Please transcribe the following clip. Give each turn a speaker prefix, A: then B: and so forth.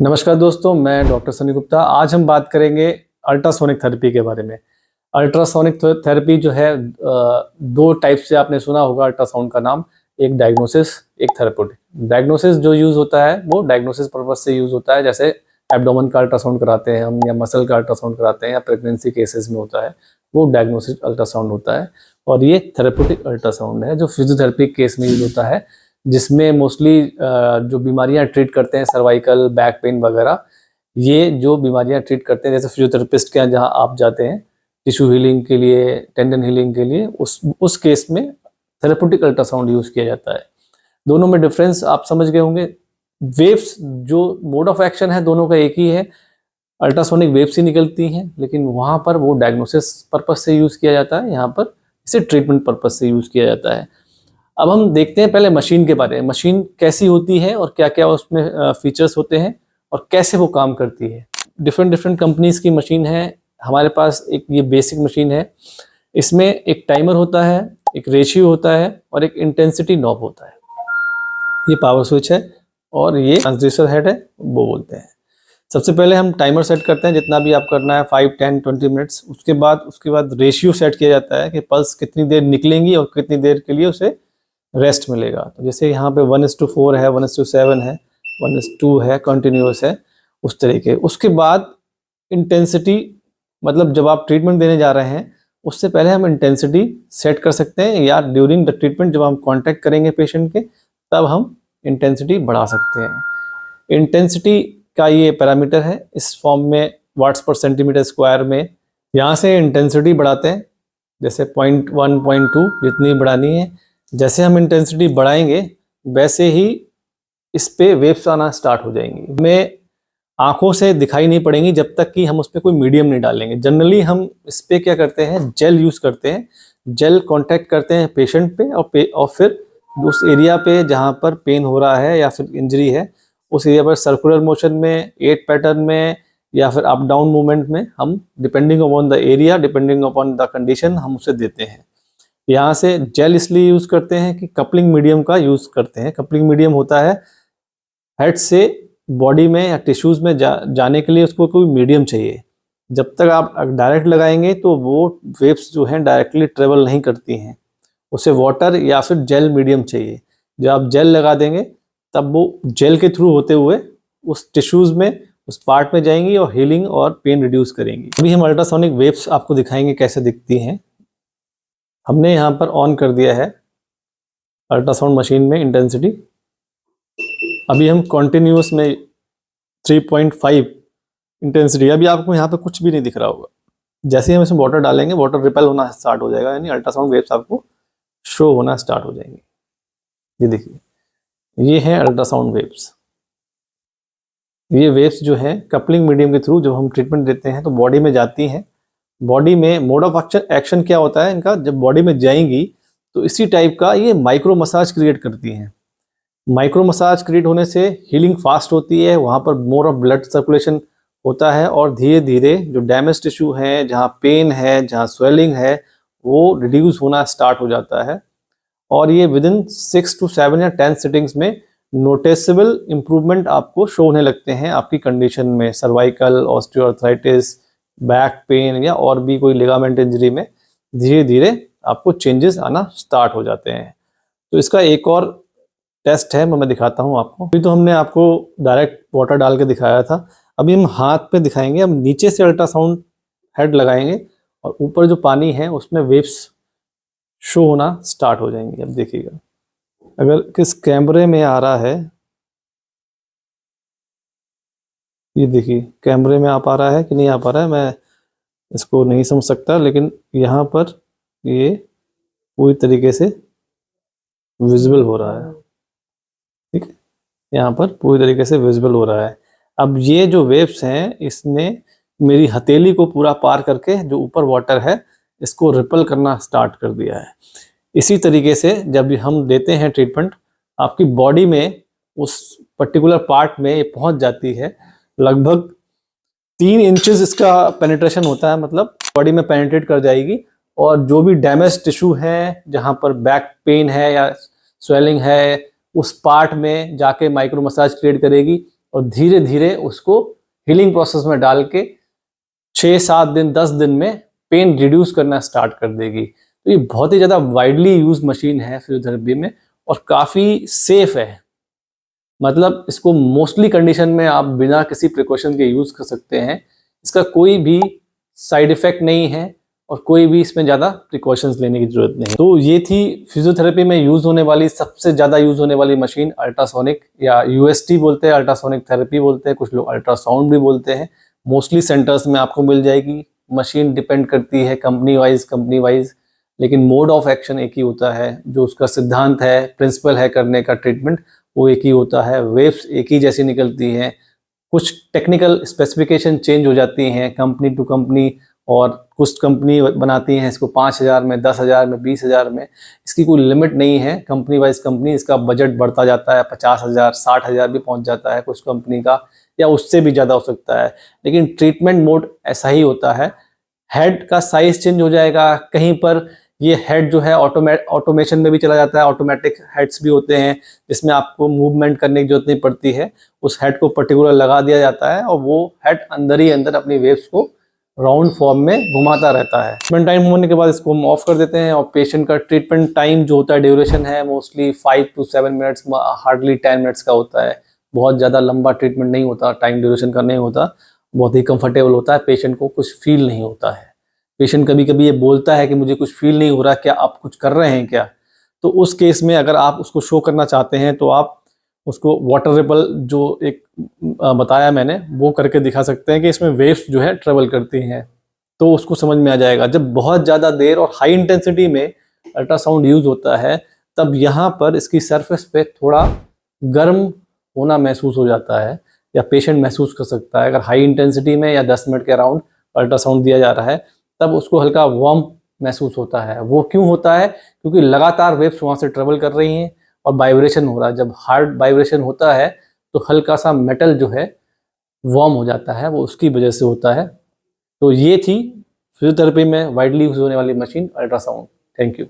A: नमस्कार दोस्तों, मैं डॉक्टर सनी गुप्ता। आज हम बात करेंगे अल्ट्रासोनिक थेरेपी के बारे में। अल्ट्रासोनिक थेरेपी जो है दो टाइप से आपने सुना होगा अल्ट्रासाउंड का नाम, एक डायग्नोसिस, एक थेरेप्यूटिक। डायग्नोसिस जो यूज़ होता है वो डायग्नोसिस पर्पज से यूज़ होता है, जैसे एब्डोमेन का अल्ट्रासाउंड कराते हैं हम, या मसल का अल्ट्रासाउंड कराते हैं, या प्रेगनेंसी केसेस में होता है, वो डायग्नोसिस अल्ट्रासाउंड होता है। और ये थेरेप्यूटिक अल्ट्रासाउंड है जो फिजियोथेरेपी केस में यूज़ होता है, जिसमें मोस्टली जो बीमारियां ट्रीट करते हैं, सर्वाइकल, बैक पेन वगैरह, ये जो बीमारियां ट्रीट करते हैं, जैसे फिजियोथेरेपिस्ट के यहाँ जहाँ आप जाते हैं टिश्यू हीलिंग के लिए, टेंडन हीलिंग के लिए, उस केस में थेरेप्यूटिक अल्ट्रासाउंड यूज़ किया जाता है। दोनों में डिफरेंस आप समझ गए होंगे। वेव्स जो मोड ऑफ एक्शन है दोनों का एक ही है, अल्ट्रासोनिक वेव्स ही निकलती हैं, लेकिन वहाँ पर वो डायग्नोसिस पर्पज से यूज़ किया जाता है, यहाँ पर इसे ट्रीटमेंट पर्पज से यूज़ किया जाता है। अब हम देखते हैं पहले मशीन के बारे में। मशीन कैसी होती है और क्या क्या उसमें फीचर्स होते हैं और कैसे वो काम करती है। डिफरेंट डिफरेंट कंपनीज की मशीन है। हमारे पास एक ये बेसिक मशीन है, इसमें एक टाइमर होता है, एक रेशियो होता है और एक इंटेंसिटी नॉब होता है। ये पावर स्विच है और ये ट्रांसड्यूसर हेड है, वो बोलते हैं। सबसे पहले हम टाइमर सेट करते हैं, जितना भी आप करना है, 5, 10, 20 मिनट्स। उसके बाद रेशियो सेट किया जाता है कि पल्स कितनी देर निकलेंगी और कितनी देर के लिए उसे रेस्ट मिलेगा। तो जैसे यहाँ पे 1:4 है, 1:7 है, 1:2 है, कंटिन्यूस है, उस तरीके। उसके बाद इंटेंसिटी, मतलब जब आप ट्रीटमेंट देने जा रहे हैं उससे पहले हम इंटेंसिटी सेट कर सकते हैं, या ड्यूरिंग द ट्रीटमेंट जब हम कांटेक्ट करेंगे पेशेंट के, तब हम इंटेंसिटी बढ़ा सकते हैं। इंटेंसिटी का ये पैरामीटर है इस फॉर्म में, वाट्स पर सेंटीमीटर स्क्वायर में। यहाँ से इंटेंसिटी बढ़ाते हैं, जैसे 0.1, 0.2 जितनी बढ़ानी है। जैसे हम इंटेंसिटी बढ़ाएंगे वैसे ही इस पे वेव्स आना स्टार्ट हो जाएंगी। हमें आंखों से दिखाई नहीं पड़ेंगी जब तक कि हम उस पर कोई मीडियम नहीं डालेंगे। जनरली हम इस पे क्या करते हैं, जेल यूज़ करते हैं। जेल कांटेक्ट करते हैं पेशेंट पे और फिर उस एरिया पे जहाँ पर पेन हो रहा है या फिर इंजरी है, उस एरिया पर सर्कुलर मोशन में, 8 पैटर्न में, या फिर अप डाउन मूवमेंट में हम, depending upon the area, depending upon the condition, हम उसे देते हैं। यहाँ से जेल इसलिए यूज़ करते हैं कि कपलिंग मीडियम का यूज़ करते हैं। कपलिंग मीडियम होता है हेड से बॉडी में या टिश्यूज़ में जाने के लिए उसको कोई मीडियम चाहिए। जब तक आप डायरेक्ट लगाएंगे तो वो वेव्स जो हैं डायरेक्टली ट्रेवल नहीं करती हैं, उसे वाटर या फिर जेल मीडियम चाहिए। जब आप जेल लगा देंगे तब वो जेल के थ्रू होते हुए उस टिश्यूज़ में, उस पार्ट में जाएंगी और हीलिंग और पेन रिड्यूस करेंगी। अभी हम अल्ट्रासोनिक वेव्स आपको दिखाएंगे कैसे दिखती हैं। हमने यहाँ पर ऑन कर दिया है अल्ट्रासाउंड मशीन में इंटेंसिटी। अभी हम कॉन्टिन्यूस में 3.5 इंटेंसिटी। अभी आपको यहाँ पे कुछ भी नहीं दिख रहा होगा। जैसे ही हम इसमें वाटर डालेंगे, वाटर रिपेल होना स्टार्ट हो जाएगा, यानी अल्ट्रासाउंड वेव्स आपको शो होना स्टार्ट हो जाएंगे। ये देखिए, ये है अल्ट्रासाउंड वेव्स। ये वेव्स जो है कपलिंग मीडियम के थ्रू जब हम ट्रीटमेंट देते हैं तो बॉडी में जाती हैं। बॉडी में मोड ऑफ एक्शन क्या होता है इनका, जब बॉडी में जाएंगी तो इसी टाइप का ये माइक्रो मसाज क्रिएट करती हैं। माइक्रो मसाज क्रिएट होने से हीलिंग फास्ट होती है, वहाँ पर मोर ऑफ ब्लड सर्कुलेशन होता है और धीरे धीरे जो डैमेज टिश्यू है, जहाँ पेन है, जहाँ स्वेलिंग है, वो रिड्यूस होना स्टार्ट हो जाता है। और ये विद इन 6 to 7 या 10 सिटिंग्स में नोटिसेबल इम्प्रूवमेंट आपको शो होने लगते हैं आपकी कंडीशन में। सर्वाइकल, ऑस्टियोआर्थराइटिस, बैक पेन या और भी कोई लिगामेंट इंजरी में धीरे धीरे आपको चेंजेस आना स्टार्ट हो जाते हैं। तो इसका एक और टेस्ट है, मैं दिखाता हूँ आपको। अभी तो हमने आपको डायरेक्ट वाटर डाल के दिखाया था, अभी हम हाथ पे दिखाएंगे। हम नीचे से अल्ट्रासाउंड हेड लगाएंगे और ऊपर जो पानी है उसमें वेव्स शो होना स्टार्ट हो जाएंगे। अब देखिएगा, अगर किस कैमरे में आ रहा है, ये देखिए कैमरे में आ पा रहा है कि नहीं आ पा रहा है, मैं इसको नहीं समझ सकता, लेकिन यहाँ पर ये पूरी तरीके से विजिबल हो रहा है। ठीक है, यहाँ पर पूरी तरीके से विजिबल हो रहा है। अब ये जो वेव्स हैं, इसने मेरी हथेली को पूरा पार करके जो ऊपर वाटर है इसको रिपल करना स्टार्ट कर दिया है। इसी तरीके से जब हम देते हैं ट्रीटमेंट, आपकी बॉडी में उस पर्टिकुलर पार्ट में ये पहुंच जाती है। लगभग 3 इंचेस इसका पेनिट्रेशन होता है, मतलब बॉडी में पेनिट्रेट कर जाएगी और जो भी डैमेज टिश्यू है, जहाँ पर बैक पेन है या स्वेलिंग है, उस पार्ट में जाके माइक्रो मसाज क्रिएट करेगी और धीरे धीरे उसको हीलिंग प्रोसेस में डाल के 6-7 दिन 10 दिन में पेन रिड्यूस करना स्टार्ट कर देगी। तो ये बहुत ही ज़्यादा वाइडली यूज मशीन है फिजियोथेरेपी में और काफ़ी सेफ है। मतलब इसको मोस्टली कंडीशन में आप बिना किसी प्रिकॉशन के यूज़ कर सकते हैं। इसका कोई भी साइड इफ़ेक्ट नहीं है और कोई भी इसमें ज़्यादा प्रिकॉशंस लेने की ज़रूरत नहीं। तो ये थी फिजियोथेरेपी में यूज़ होने वाली सबसे ज़्यादा यूज़ होने वाली मशीन अल्ट्रासोनिक, या यूएसटी बोलते हैं, अल्ट्रासोनिक थेरेपी बोलते हैं, कुछ लोग अल्ट्रासाउंड भी बोलते हैं। मोस्टली सेंटर्स में आपको मिल जाएगी। मशीन डिपेंड करती है कंपनी वाइज, लेकिन मोड ऑफ एक्शन एक ही होता है। जो उसका सिद्धांत है, प्रिंसिपल है करने का ट्रीटमेंट, वो एक ही होता है। वेव्स एक ही जैसी निकलती हैं। कुछ टेक्निकल स्पेसिफिकेशन चेंज हो जाती हैं कंपनी टू कंपनी, और कुछ कंपनी बनाती हैं इसको 5,000 में, 10,000 में, 20,000 में। इसकी कोई लिमिट नहीं है। कंपनी वाइज कंपनी इसका बजट बढ़ता जाता है, 50,000 60,000 भी पहुंच जाता है कुछ कंपनी का, या उससे भी ज़्यादा हो सकता है। लेकिन ट्रीटमेंट मोड ऐसा ही होता है। हेड का साइज चेंज हो जाएगा। कहीं पर ये हेड जो है ऑटोमेशन में भी चला जाता है। ऑटोमेटिक हेड्स भी होते हैं जिसमें आपको मूवमेंट करने की जरूरत नहीं पड़ती है। उस हेड को पर्टिकुलर लगा दिया जाता है और वो हेड अंदर ही अंदर अपनी वेव्स को राउंड फॉर्म में घुमाता रहता है। ट्रीटमेंट टाइम होने के बाद इसको हम ऑफ कर देते हैं और पेशेंट का ट्रीटमेंट टाइम जो होता है, ड्यूरेशन है mostly 5 to 7 minutes, hardly 10 minutes का होता है। बहुत ज़्यादा लंबा ट्रीटमेंट नहीं होता, टाइम ड्यूरेशन का नहीं होता। बहुत ही कंफर्टेबल होता है, पेशेंट को कुछ फील नहीं होता है। पेशेंट कभी कभी ये बोलता है कि मुझे कुछ फील नहीं हो रहा, क्या आप कुछ कर रहे हैं क्या? तो उस केस में अगर आप उसको शो करना चाहते हैं तो आप उसको वाटर रिपल जो एक बताया मैंने, वो करके दिखा सकते हैं कि इसमें वेव्स जो है ट्रेवल करती हैं, तो उसको समझ में आ जाएगा। जब बहुत ज़्यादा देर और हाई इंटेंसिटी में अल्ट्रासाउंड यूज होता है तब यहाँ पर इसकी सरफेस पे थोड़ा गर्म होना महसूस हो जाता है, या पेशेंट महसूस कर सकता है। अगर हाई इंटेंसिटी में या 10 मिनट के अराउंड अल्ट्रासाउंड दिया जा रहा है तब उसको हल्का वार्म महसूस होता है। वो क्यों होता है? क्योंकि लगातार वेव्स वहाँ से ट्रेवल कर रही हैं और वाइब्रेशन हो रहा है। जब हार्ड वाइब्रेशन होता है तो हल्का सा मेटल जो है वार्म हो जाता है, वो उसकी वजह से होता है। तो ये थी फिजियोथेरेपी में वाइडली यूज होने वाली मशीन अल्ट्रासाउंड। Thank you.